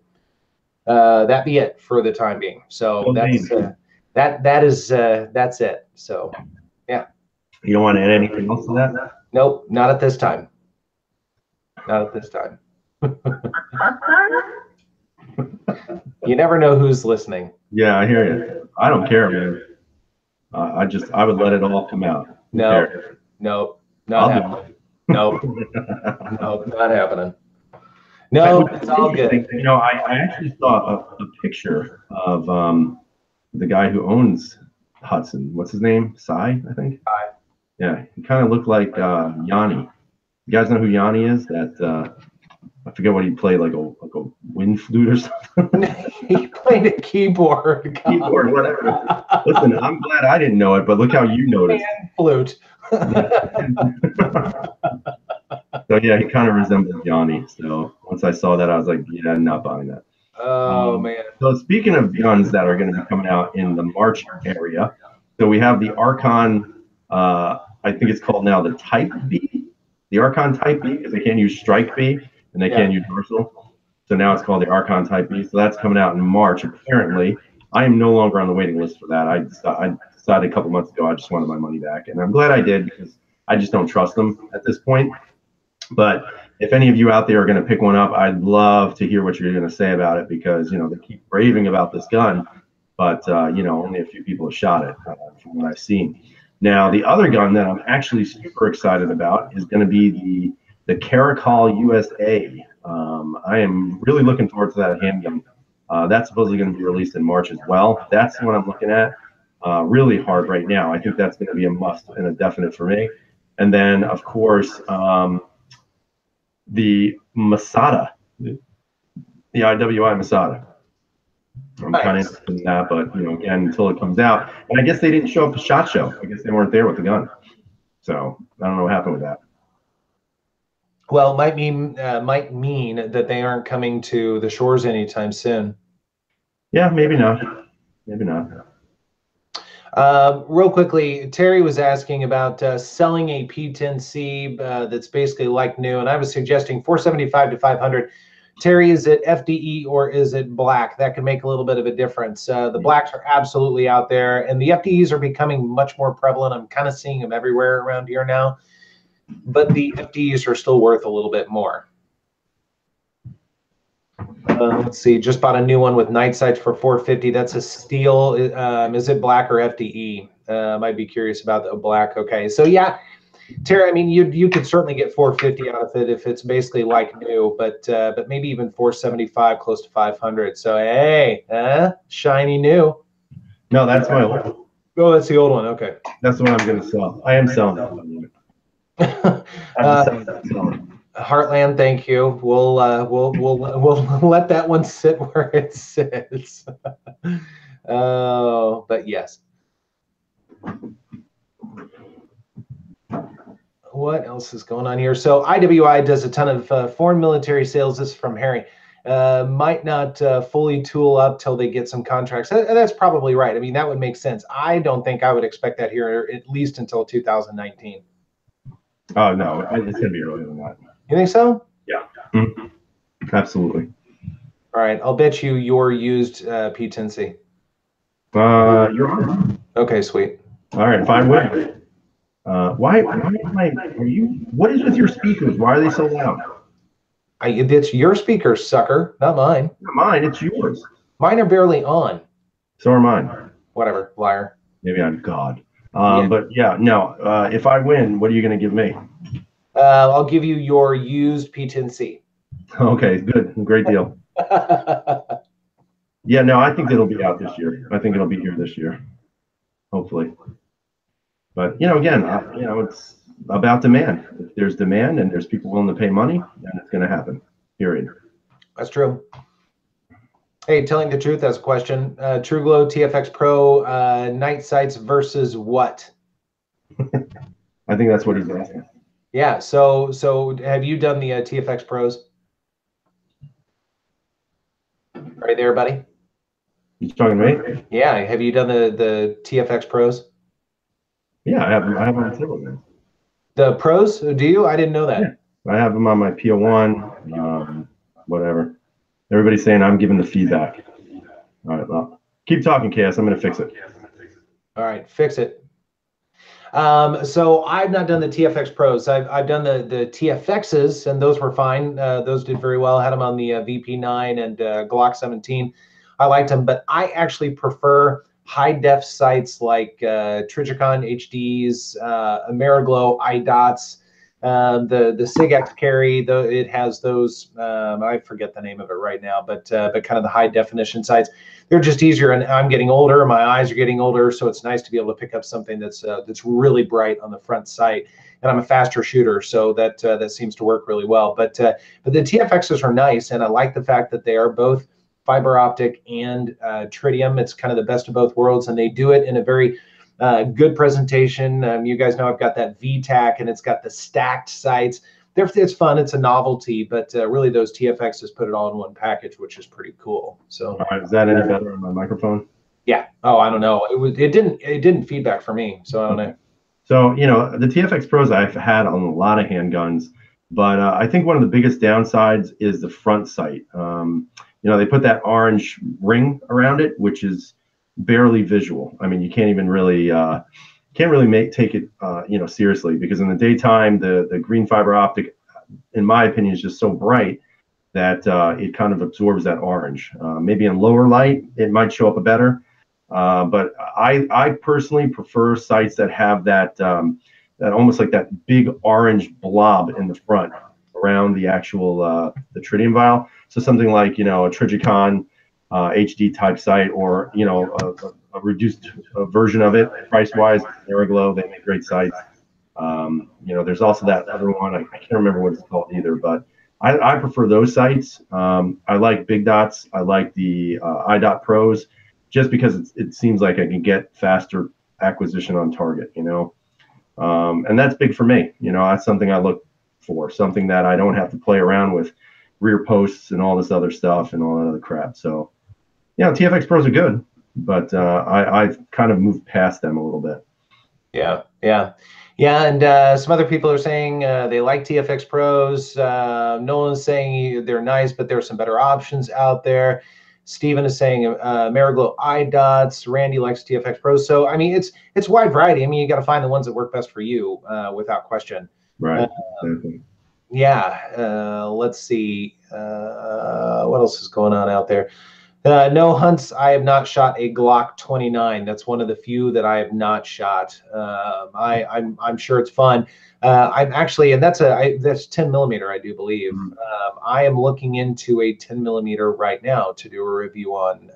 that be it for the time being. So that's it. So yeah. You don't want to add anything else to that? Nope, not at this time. Not at this time. You never know who's listening. Yeah, I hear you. I don't care, man. I would let it all come out. No, not happening. No, not happening. No, it's all good. You know, I actually saw a picture of the guy who owns Hudson. What's his name? Sai, I think. Sai. Yeah, he kind of looked like Yanni. You guys know who Yanni is? That I forget what he played, like a wind flute or something. He played a keyboard. Keyboard, whatever. Listen, I'm glad I didn't know it, but look how you noticed. And flute. So yeah, he kind of resembles Yanni. So once I saw that, I was like, yeah, I'm not buying that. Oh man. So speaking of guns that are going to be coming out in the March area, so we have the Archon. I think it's called now the Type B, the Archon Type B, because they can't use Strike B and they can't use Dorsal. So now it's called the Archon Type B. So that's coming out in March. Apparently, I am no longer on the waiting list for that. I decided a couple months ago I just wanted my money back, and I'm glad I did because I just don't trust them at this point. But if any of you out there are going to pick one up, I'd love to hear what you're going to say about it because, you know, they keep raving about this gun, but, you know, only a few people have shot it from what I've seen. Now, the other gun that I'm actually super excited about is going to be the Caracal USA. I am really looking forward to that handgun. That's supposedly going to be released in March as well. That's the one I'm looking at really hard right now. I think that's going to be a must and a definite for me. And then, of course, the Masada, the IWI Masada. I'm kind of interested in that, but you know, again, until it comes out, and I guess they didn't show up at SHOT Show. I guess they weren't there with the gun, so I don't know what happened with that. Well, might mean that they aren't coming to the shores anytime soon. Yeah, maybe not. Maybe not. Real quickly, Terry was asking about selling a P10C that's basically like new, and I was suggesting 475 to 500. Terry, is it FDE or is it black? That can make a little bit of a difference. The blacks are absolutely out there, and the FDEs are becoming much more prevalent. I'm kind of seeing them everywhere around here now, but the FDEs are still worth a little bit more. Let's see, just bought a new one with night sights for 450. That's a steel. Is it black or FDE? Might be curious about the black. Okay, so yeah, Terry, I mean, you could certainly get 450 out of it if it's basically like new, but maybe even 475, close to 500. So hey, shiny new. No, that's my old. Oh, that's the old one. Okay. That's the one I'm going to sell. I am selling that. Heartland, thank you. We'll let that one sit where it sits. Oh, but yes. What else is going on here? So IWI does a ton of foreign military sales. This is from Harry. Might not fully tool up till they get some contracts. That's probably right. I mean, that would make sense. I don't think I would expect that here at least until 2019. Oh, no, it's going to be earlier than that. You think so? Yeah. Mm-hmm. Absolutely. All right. I'll bet you your used P10C. You're on. Okay, sweet. All right, if I win, What is with your speakers? Why are they so loud? It's your speakers, sucker, not mine. Not mine, it's yours. Mine are barely on. So are mine. Whatever, liar. Maybe I'm God. But yeah, no. If I win, what are you going to give me? I'll give you your used P10C. Okay, good, great deal. Yeah, no, I think it'll be out this year. I think it'll be here this year, hopefully. But again, it's about demand. If there's demand and there's people willing to pay money, then it's going to happen. Period. That's true. Hey, telling the truth, that's a question. True Glow TFX Pro night sights versus what? I think that's what he's asking. Yeah. So have you done the TFX Pros? Right there, buddy. You talking to me? Yeah. Have you done the TFX Pros? Yeah, I have them. I have them on several things. The Pros? Do you? I didn't know that. Yeah, I have them on my PO1. Whatever. Everybody's saying I'm giving the feedback. All right, well, keep talking, Cass. I'm going to fix it. All right, fix it. So I've not done the TFX Pros. I've done the TFXs, and those were fine. Those did very well. Had them on the VP9 and Glock 17. I liked them, but I actually prefer high def sights like Trijicon HDs, Ameriglow iDots, the SIG-X carry. It has those. I forget the name of it right now, but kind of the high definition sights. They're just easier, and I'm getting older. My eyes are getting older, so it's nice to be able to pick up something that's really bright on the front sight. And I'm a faster shooter, so that seems to work really well. But the TFXs are nice, and I like the fact that they are both fiber optic and tritium. It's kind of the best of both worlds, and they do it in a very good presentation. You guys know I've got that VTAC, and it's got the stacked sights. It's fun. It's a novelty, but really those TFXs put it all in one package, which is pretty cool. So, all right, is that any better on my microphone? Yeah. Oh, I don't know. It didn't feedback for me, so I don't know. So the TFX Pros I've had on a lot of handguns, but I think one of the biggest downsides is the front sight. They put that orange ring around it, which is barely visual. I mean, you can't even really take it seriously, because in the daytime the green fiber optic, in my opinion, is just so bright that it kind of absorbs that orange. Maybe in lower light it might show up better, but I personally prefer sights that have that almost like that big orange blob in the front around the actual the tritium vial. So something like a Trijicon HD type sight, or a reduced version of it, price wise. Ameriglow, they make great sights. There's also that other one, I can't remember what it's called either, but I prefer those sights. I like big dots. I like the iDot Pros, just because it seems like I can get faster acquisition on target, and that's big for me. That's something I look for, something that I don't have to play around with rear posts and all this other stuff and all that other crap. So TFX Pros are good, but I've kind of moved past them a little bit. Yeah. And some other people are saying they like TFX Pros. Nolan's saying they're nice, but there's some better options out there. Steven is saying Ameriglow iDots. Randy likes TFX Pros. So I mean, it's wide variety. I mean, you got to find the ones that work best for you, without question. Right. Yeah. Let's see. What else is going on out there? No, Hunts, I have not shot a Glock 29. That's one of the few that I have not shot. I'm sure it's fun. I'm actually, and that's 10 millimeter, I do believe. I am looking into a 10 millimeter right now to do a review on,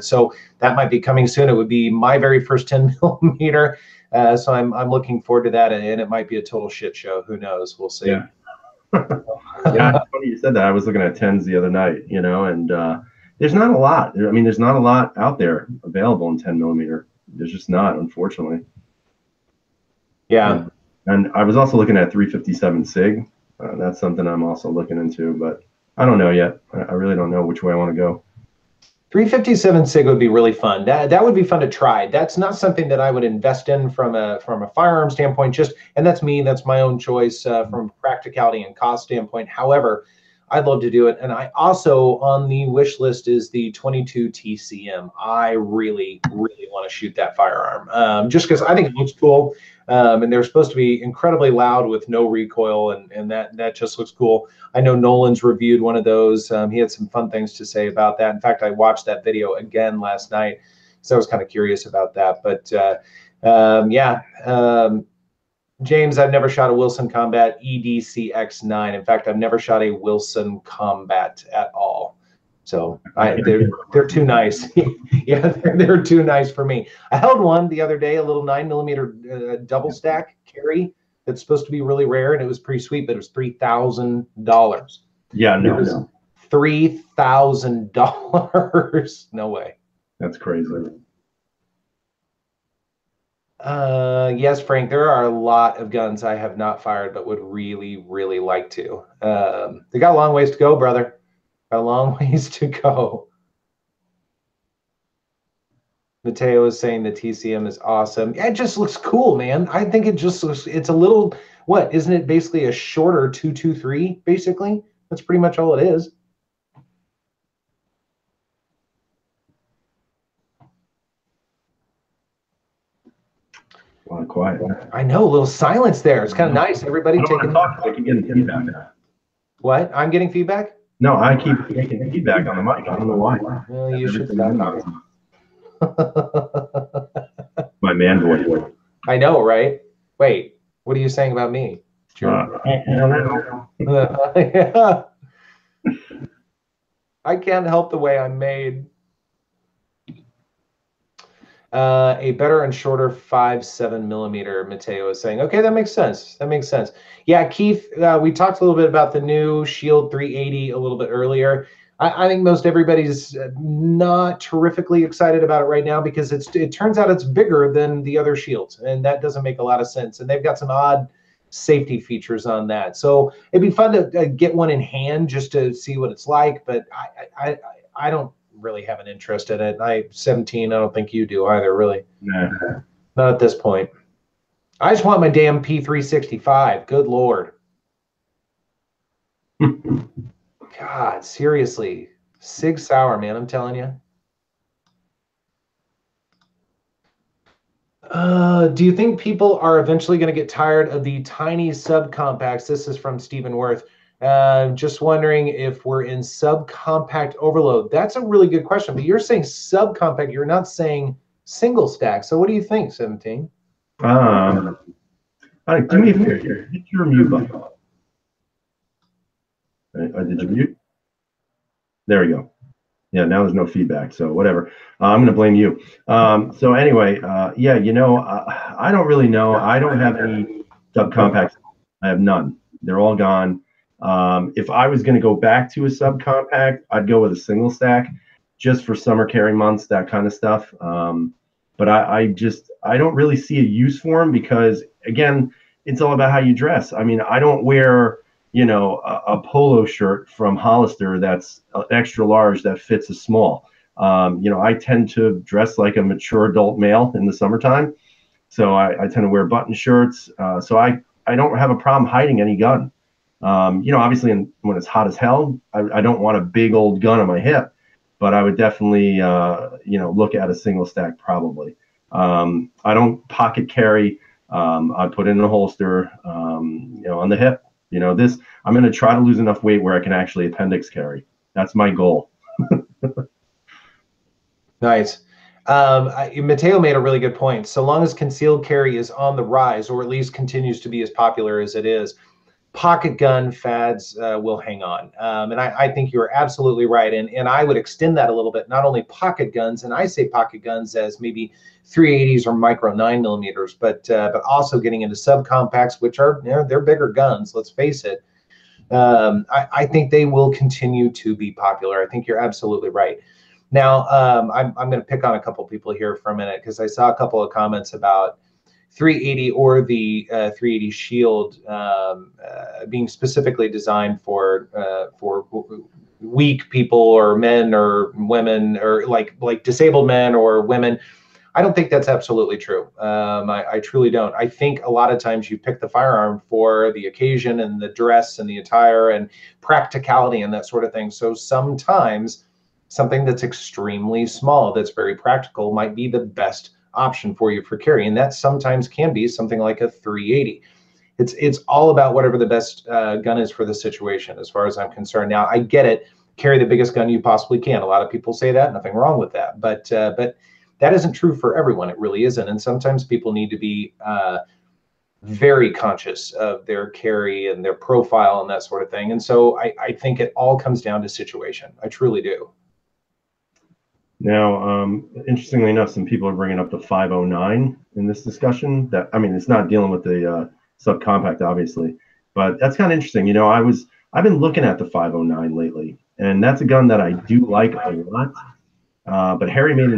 so that might be coming soon. It would be my very first 10 millimeter. So I'm looking forward to that, and it might be a total shit show. Who knows? We'll see. Yeah. Yeah, it's funny you said that. I was looking at 10s the other night, and there's not a lot. I mean, there's not a lot out there available in 10 millimeter. There's just not, unfortunately. Yeah. And I was also looking at 357 SIG. That's something I'm also looking into, but I don't know yet. I really don't know which way I want to go. 357 SIG would be really fun. That would be fun to try. That's not something that I would invest in from a firearm standpoint. And that's me. That's my own choice from practicality and cost standpoint. However, I'd love to do it. And I also, on the wish list is the 22 TCM. I really, really want to shoot that firearm, just because I think it looks cool. And they're supposed to be incredibly loud with no recoil, and that just looks cool. I know Nolan's reviewed one of those. He had some fun things to say about that. In fact, I watched that video again last night, so I was kind of curious about that. But yeah. James, I've never shot a Wilson Combat EDCX9. In fact, I've never shot a Wilson Combat at all. So they're too nice. Yeah, they're too nice for me. I held one the other day, a little 9mm double stack carry that's supposed to be really rare, and it was pretty sweet, but it was $3,000. Yeah, no. $3,000. No way. That's crazy. Yes, Frank, there are a lot of guns I have not fired but would really, really like to. They got a long ways to go, brother. Got a long ways to go. Mateo is saying the TCM is awesome. Yeah, it just looks cool, man. I think it just looks, it's a little, what, isn't it basically a shorter 223, basically? That's pretty much all it is. A lot of quiet. I know, a little silence there. It's kind of nice. Everybody taking. I keep getting feedback. What? I'm getting feedback? No, I keep getting feedback on the mic. I don't know why. Well, you should stop. My man voice. I know, right? Wait, what are you saying about me? Yeah. I can't help the way I'm made. A better and shorter 5.7mm, Mateo is saying. Okay, that makes sense. That makes sense. Yeah, Keith, we talked a little bit about the new Shield 380 a little bit earlier. I think most everybody's not terrifically excited about it right now because it turns out it's bigger than the other Shields, and that doesn't make a lot of sense. And they've got some odd safety features on that. So it'd be fun to get one in hand just to see what it's like, but I don't really have an interest in it. I'm 17. I don't think you do either, really. Nah. Not at this point. I just want my damn P365. Good Lord. God, seriously. Sig Sauer, man, I'm telling you. Do you think people are eventually going to get tired of the tiny subcompacts? This is from Stephen Worth. Just wondering if we're in subcompact overload. That's a really good question, but you're saying subcompact, you're not saying single stack. So what do you think, 17? Do me a favor here. Hit your mute button. Did you mute? There we go. Yeah, now there's no feedback, so whatever. I'm going to blame you. So anyway, yeah, you know, I don't really know. I don't have any subcompacts. I have none. They're all gone. If I was going to go back to a subcompact, I'd go with a single stack just for summer carry months, that kind of stuff. But I don't really see a use for them because, again, it's all about how you dress. I mean, I don't wear, you know, a polo shirt from Hollister that's extra large that fits a small. You know, I tend to dress like a mature adult male in the summertime. So I tend to wear button shirts. So I don't have a problem hiding any gun. You know, obviously when it's hot as hell, I don't want a big old gun on my hip, but I would definitely, you know, look at a single stack probably. I don't pocket carry. I put it in a holster, you know, on the hip. You know, I'm going to try to lose enough weight where I can actually appendix carry. That's my goal. Nice. Mateo made a really good point. So long as concealed carry is on the rise, or at least continues to be as popular as it is, pocket gun fads will hang on. And I think you're absolutely right. And I would extend that a little bit, not only pocket guns, and I say pocket guns as maybe 380s or micro 9mm, but also getting into subcompacts, which are, you know, they're bigger guns, let's face it. I think they will continue to be popular. I think you're absolutely right. Now, I'm going to pick on a couple people here for a minute because I saw a couple of comments about 380 or the 380 Shield being specifically designed for weak people or men or women or like disabled men or women. I don't think that's absolutely true. I truly don't. I think a lot of times you pick the firearm for the occasion and the dress and the attire and practicality and that sort of thing. So sometimes something that's extremely small, that's very practical, might be the best option for you for carry. And that sometimes can be something like a 380. It's all about whatever the best gun is for the situation, as far as I'm concerned. Now, I get it. Carry the biggest gun you possibly can. A lot of people say that. Nothing wrong with that. But that isn't true for everyone. It really isn't. And sometimes people need to be very conscious of their carry and their profile and that sort of thing. And so I think it all comes down to situation. I truly do. Now, interestingly enough, some people are bringing up the 509 in this discussion. That, I mean, it's not dealing with the subcompact, obviously, but that's kind of interesting. You know, I've been looking at the 509 lately, and that's a gun that I do like a lot. But Harry made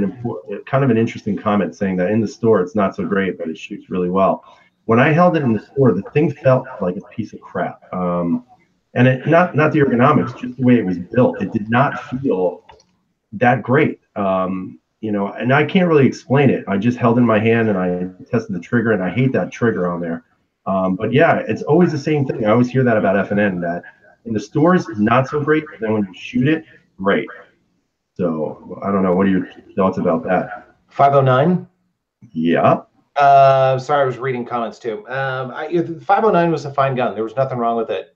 kind of an interesting comment, saying that in the store it's not so great, but it shoots really well. When I held it in the store, the thing felt like a piece of crap. And it not the ergonomics, just the way it was built. It did not feel that great. You know, and I can't really explain it. I just held it in my hand and I tested the trigger, and I hate that trigger on there. But yeah, it's always the same thing. I always hear that about FNN, that in the stores, not so great, but then when you shoot it, great. So I don't know. What are your thoughts about that? 509? Yeah. Sorry, I was reading comments too. 509 was a fine gun. There was nothing wrong with it.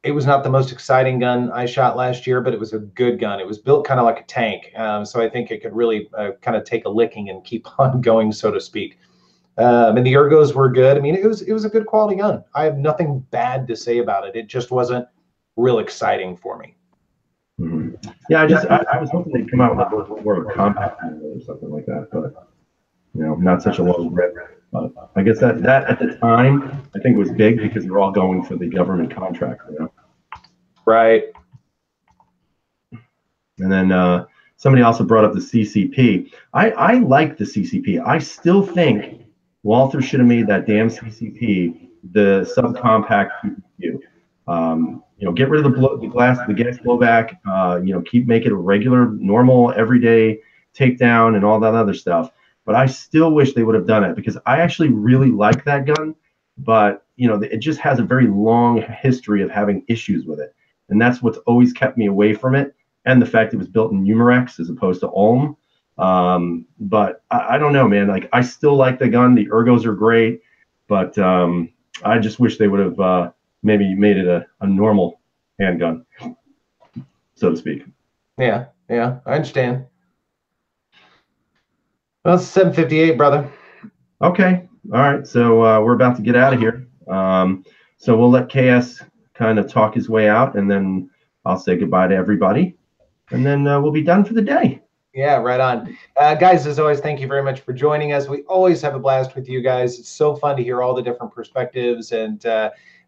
It was not the most exciting gun I shot last year, but it was a good gun. It was built kind of like a tank. So I think it could really kind of take a licking and keep on going, so to speak. And the ergos were good. I mean, it was a good quality gun. I have nothing bad to say about it. It just wasn't real exciting for me. Mm-hmm. Yeah, I was hoping they'd come out with a little more of a compact or something like that, but you know, not such a long rip. But I guess that at the time, I think it was big because they're all going for the government contract, you know. Right. And then somebody also brought up the CCP. I like the CCP. I still think Walther should have made that damn CCP the subcompact PPQ. You know, get rid of the gas blowback. You know, make it a regular, normal, everyday takedown and all that other stuff. But I still wish they would have done it, because I actually really like that gun. But you know, it just has a very long history of having issues with it, and that's what's always kept me away from it. And the fact it was built in Numerex as opposed to Ulm. But I don't know, man. Like, I still like the gun. The ergos are great, but I just wish they would have maybe made it a normal handgun, so to speak. Yeah, I understand. Well, it's 7:58, brother. Okay. All right. So we're about to get out of here. So we'll let KS kind of talk his way out, and then I'll say goodbye to everybody, and then we'll be done for the day. Yeah, right on. Guys, as always, thank you very much for joining us. We always have a blast with you guys. It's so fun to hear all the different perspectives and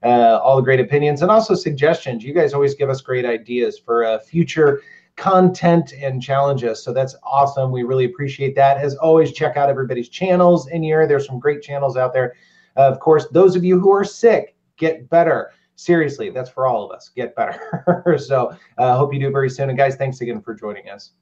all the great opinions and also suggestions. You guys always give us great ideas for future content and challenges. So that's awesome. We really appreciate that. As always, check out everybody's channels in here. There's some great channels out there. Of course, those of you who are sick, get better. Seriously, that's for all of us. Get better. So I hope you do very soon. And guys, thanks again for joining us.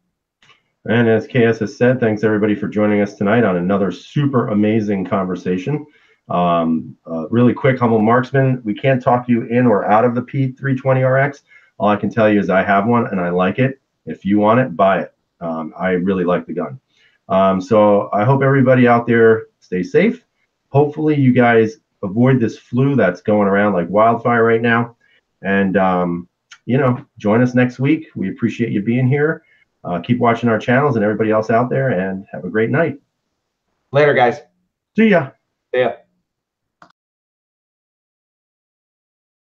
And as KS has said, thanks everybody for joining us tonight on another super amazing conversation. Really quick, Humble Marksman, we can't talk you in or out of the P320RX. All I can tell you is I have one and I like it. If you want it, buy it. I really like the gun. So I hope everybody out there stays safe. Hopefully you guys avoid this flu that's going around like wildfire right now. And, you know, join us next week. We appreciate you being here. Keep watching our channels and everybody else out there, and have a great night. Later, guys. See ya. See ya.